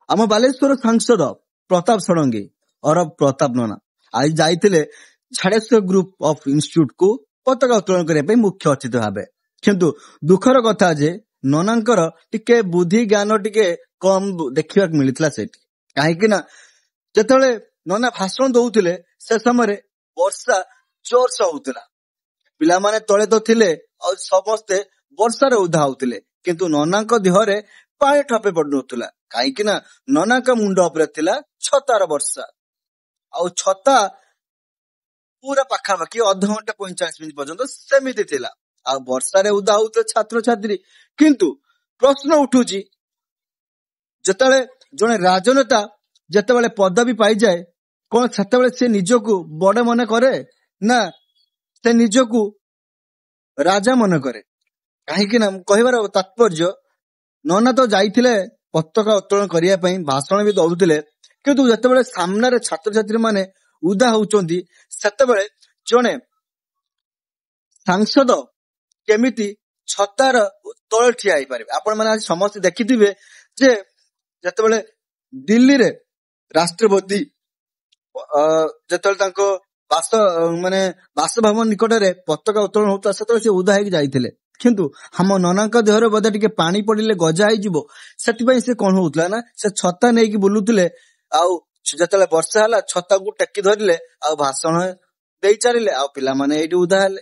ଆମ ବାଲେଶ୍ୱର ସାଂସଦ ପ୍ରତାପ ଷଡଙ୍ଗୀ ଅରବ ପ୍ରତାପ ନନା ଆଜି ଯାଇଥିଲେ ଝାଡେଶ୍ୱର ଗ୍ରୁପ ଅଫ ଇନଷ୍ଟିଚ୍ୟୁଟ କୁ ପତାକା ଉତ୍ତୋଳନ କରିବା ପାଇଁ ମୁଖ୍ୟ ଅତିଥି ଭାବେ। କିନ୍ତୁ ଦୁଃଖର କଥା ଯେ ନନାଙ୍କର ଟିକେ ବୁଦ୍ଧି ଜ୍ଞାନ ଟିକେ କମ ଦେଖିବାକୁ ମିଳିଥିଲା ସେଠି। କାହିଁକି ନା ଯେତେବେଳେ ନନା ଭାଷଣ ଦଉଥିଲେ ସେ ସମୟରେ ବର୍ଷା ଜୋରସେ ହଉଥିଲା। ପିଲାମାନେ ତଳେ ତ ଥିଲେ ଆଉ ସମସ୍ତେ ବର୍ଷାରେ ଓଦା ହଉଥିଲେ, କିନ୍ତୁ ନନାଙ୍କ ଦେହରେ ପାଣି ଠପେ ପଡୁନଥିଲା। କାହିଁକି ନା ନନାଙ୍କ ମୁଣ୍ଡ ଉପରେ ଥିଲା ଛତାର ବର୍ଷା, ଆଉ ଛତା ପୁରା ପାଖାପାଖି ଅଧଘଣ୍ଟା 45 ମିନିଟ୍ ପର୍ଯ୍ୟନ୍ତ ସେମିତି ଥିଲା। ଆଉ ବର୍ଷାରେ ଓଦା ହଉଥିଲେ ଛାତ୍ରଛାତ୍ରୀ। କିନ୍ତୁ ପ୍ରଶ୍ନ ଉଠୁଛି, ଯେତେବେଳେ ଜଣେ ରାଜନେତା ଯେତେବେଳେ ପଦବୀ ପାଇଯାଏ କଣ ସେତେବେଳେ ସେ ନିଜକୁ ବଡ ମନେ କରେ ନା ସେ ନିଜକୁ ରାଜା ମନେ କରେ? କାହିଁକି ନା କହିବାର ତାତ୍ପର୍ଯ୍ୟ, ନନା ତ ଯାଇଥିଲେ ପତାକା ଉତ୍ତୋଳନ କରିବା ପାଇଁ, ଭାଷଣ ବି ଦଉଥିଲେ, କିନ୍ତୁ ଯେତେବେଳେ ସାମ୍ନାରେ ଛାତ୍ରଛାତ୍ରୀ ମାନେ ଉଦା ହଉଛନ୍ତି ସେତେବେଳେ ଜଣେ ସାଂସଦ କେମିତି ଛତାର ତଳେ ଠିଆ ହେଇପାରିବେ? ଆପଣ ମାନେ ଆଜି ସମସ୍ତେ ଦେଖିଥିବେ ଯେ ଯେତେବେଳେ ଦିଲ୍ଲୀରେ ରାଷ୍ଟ୍ରପତି ଯେତେବେଳେ ତାଙ୍କ ବାସଭବନ ନିକଟରେ ପତାକା ଉତ୍ତୋଳନ ହଉଥିଲା ସେତେବେଳେ ସେ ଉଦା ହେଇକି ଯାଇଥିଲେ। କିନ୍ତୁ ଆମ ନନାଙ୍କ ଦେହରେ ବୋଧେ ଟିକେ ପାଣି ପଡିଲେ ଗଜା ହେଇଯିବ, ସେଥିପାଇଁ ସେ କଣ ହଉଥିଲା ନା ସେ ଛତା ନେଇକି ବୁଲୁଥିଲେ। ଆଉ ଯେତେବେଳେ ବର୍ଷା ହେଲା ଛତାକୁ ଟେକି ଧରିଲେ ଆଉ ଭାଷଣ ଦେଇ ଚାଲିଲେ, ଆଉ ପିଲାମାନେ ଏଇଠି ଉଦା ହେଲେ।